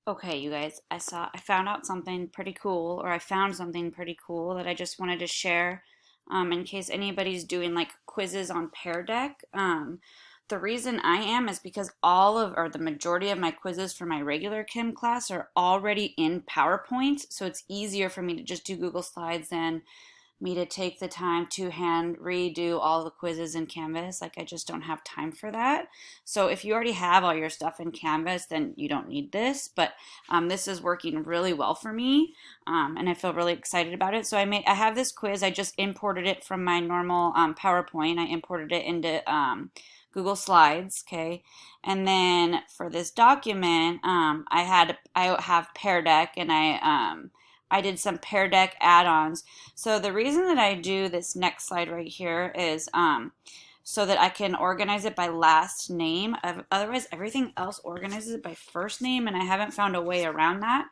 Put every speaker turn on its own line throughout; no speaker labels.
Okay, you guys, I found out something pretty cool, or I found something pretty cool that I just wanted to share, in case anybody's doing like quizzes on Pear Deck. The reason I am is because or the majority of my quizzes for my regular chem class are already in PowerPoint, so it's easier for me to just do Google Slides than me to take the time to hand redo all the quizzes in Canvas. Like, I just don't have time for that. So if you already have all your stuff in Canvas, then you don't need this. But this is working really well for me, and I feel really excited about it. So I have this quiz. I just imported it from my normal PowerPoint. I imported it into Google Slides, okay, and then for this document, I have Pear Deck, and I did some Pear Deck add-ons. So the reason that I do this next slide right here is so that I can organize it by last name. Otherwise, everything else organizes it by first name, and I haven't found a way around that.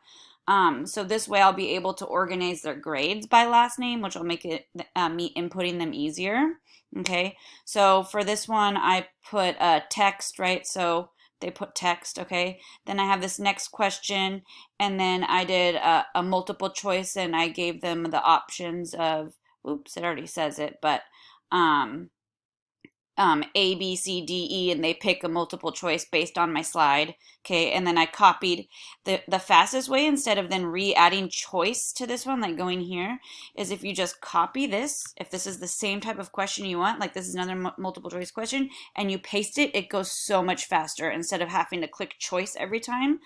So this way I'll be able to organize their grades by last name, which will make it me inputting them easier. Okay, so for this one, I put text, right? So they put text, okay? Then I have this next question, and then I did a multiple choice, and I gave them the options of, oops, it already says it, but um, A, B, C, D, E, and they pick a multiple choice based on my slide. Okay, and then I copied the fastest way instead of then re-adding choice to this one, like going here, is if you just copy this, if this is the same type of question you want, like this is another multiple choice question, and you paste it, it goes so much faster instead of having to click choice every time.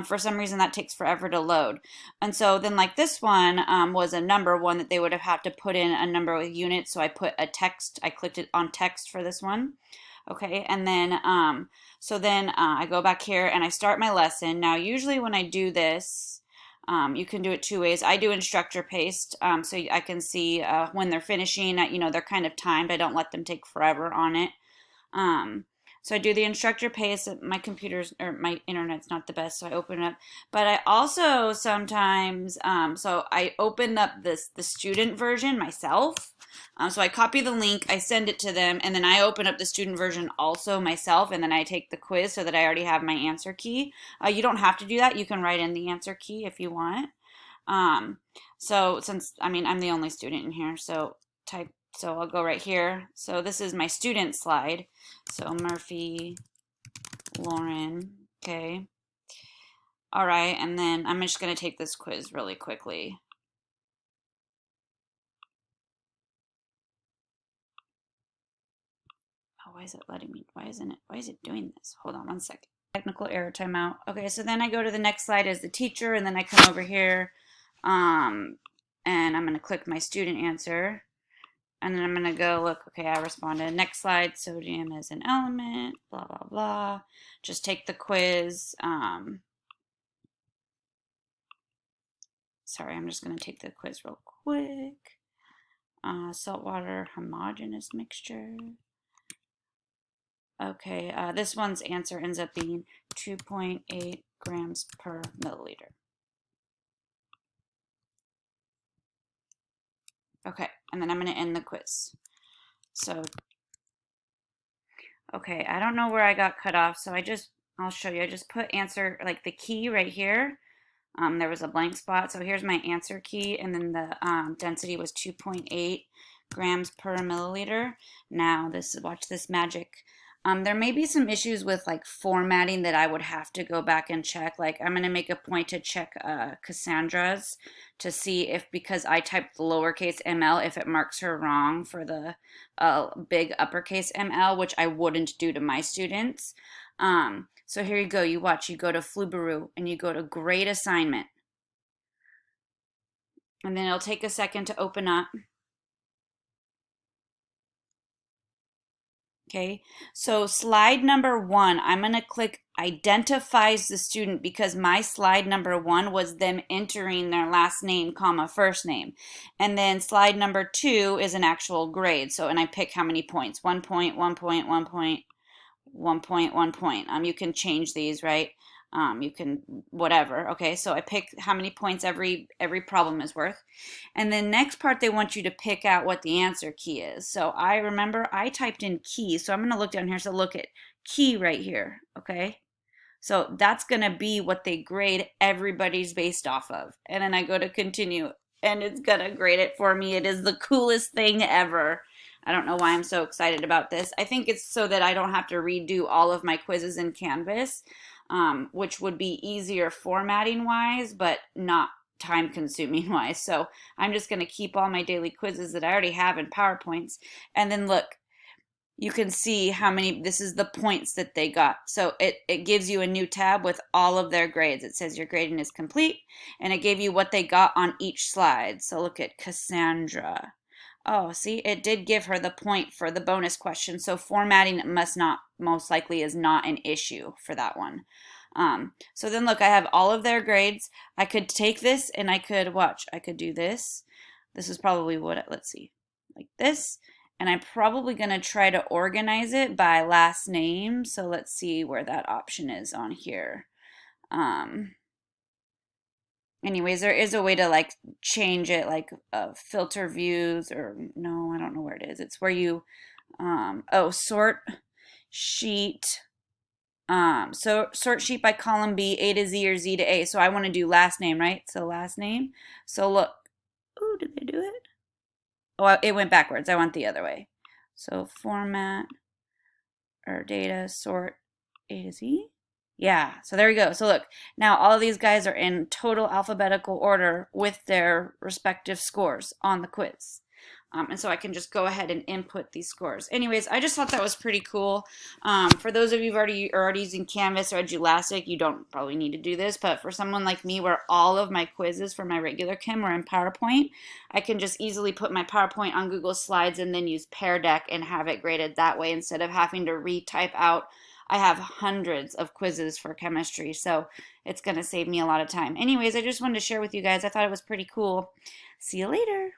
For some reason, that takes forever to load. And so then like this one was a number one that they would have had to put in a number with units. So I put a text, I clicked it on text for this one. Okay, and then I go back here and I start my lesson. Now usually when I do this, you can do it two ways. I do instructor paste, so I can see when they're finishing. You know, they're kind of timed. I don't let them take forever on it. Um, so I do the instructor paste. My computer's or my internet's not the best, so I open it up. But I also sometimes, so I open up the student version myself. So I copy the link, I send it to them, and then I open up the student version also myself, and then I take the quiz so that I already have my answer key. You don't have to do that. You can write in the answer key if you want. Um, so since, I mean, I'm the only student in here, so I'll go right here. So this is my student slide. So Murphy, Lauren, okay. All right, and then I'm just gonna take this quiz really quickly. Oh, why is it letting me, why is it doing this? Hold on one second. Technical error timeout. Okay, so then I go to the next slide as the teacher, and then I come over here, and I'm gonna click my student answer. And then I'm going to go look, okay, I responded. Next slide, sodium is an element, blah, blah, blah. Just take the quiz. Sorry, I'm just going to take the quiz real quick. Saltwater homogeneous mixture. Okay, this one's answer ends up being 2.8 grams per milliliter. Okay, and then I'm going to end the quiz. So, okay, I don't know where I got cut off, so I'll show you. I just put answer, like the key right here. There was a blank spot, so here's my answer key, and then the density was 2.8 grams per milliliter. Now, watch this magic. There may be some issues with like formatting that I would have to go back and check. Like I'm going to make a point to check Cassandra's to see if, because I typed the lowercase ml, if it marks her wrong for the big uppercase ml, which I wouldn't do to my students. So here you go, you watch, you go to Flubaroo and you go to grade assignment. And then it'll take a second to open up. Okay, so slide number 1, I'm going to click identifies the student because my slide number 1 was them entering their last name, comma, first name. And then slide number 2 is an actual grade. So, and I pick how many points, 1 point, 1 point, 1 point, 1 point, 1 point. You can change these, right? You can whatever. Okay, so I pick how many points every problem is worth. And then next part, they want you to pick out what the answer key is. So I remember I typed in key, so I'm going to look down here. So look at key right here. Okay, So that's going to be what they grade everybody's based off of. And then I go to continue and it's going to grade it for me. It is the coolest thing ever. I don't know why I'm so excited about this. I think it's so that I don't have to redo all of my quizzes in Canvas, which would be easier formatting wise, but not time consuming wise. So I'm just going to keep all my daily quizzes that I already have in PowerPoints. And then look, you can see how many, this is the points that they got. So it gives you a new tab with all of their grades. It says your grading is complete, and it gave you what they got on each slide. So look at Cassandra. Oh, see, it did give her the point for the bonus question. So formatting most likely is not an issue for that one. So then look, I have all of their grades. I could take this and I could watch. I could do this. This is probably what, let's see, like this. And I'm probably going to try to organize it by last name. So let's see where that option is on here. Anyways, there is a way to like change it, like filter views, or no, I don't know where it is. It's where you, sort sheet. So sort sheet by column B, A to Z or Z to A. So I want to do last name, right? So last name. So look, oh, did they do it? Oh, it went backwards. I want the other way. So format or data sort A to Z. Yeah, so there we go. So look, now all of these guys are in total alphabetical order with their respective scores on the quiz. And so I can just go ahead and input these scores. Anyways, I just thought that was pretty cool. For those of you who are already using Canvas or Edulastic, you don't probably need to do this, but for someone like me where all of my quizzes for my regular chem are in PowerPoint, I can just easily put my PowerPoint on Google Slides and then use Pear Deck and have it graded that way instead of having to retype out. I have hundreds of quizzes for chemistry, so it's going to save me a lot of time. Anyways, I just wanted to share with you guys. I thought it was pretty cool. See you later.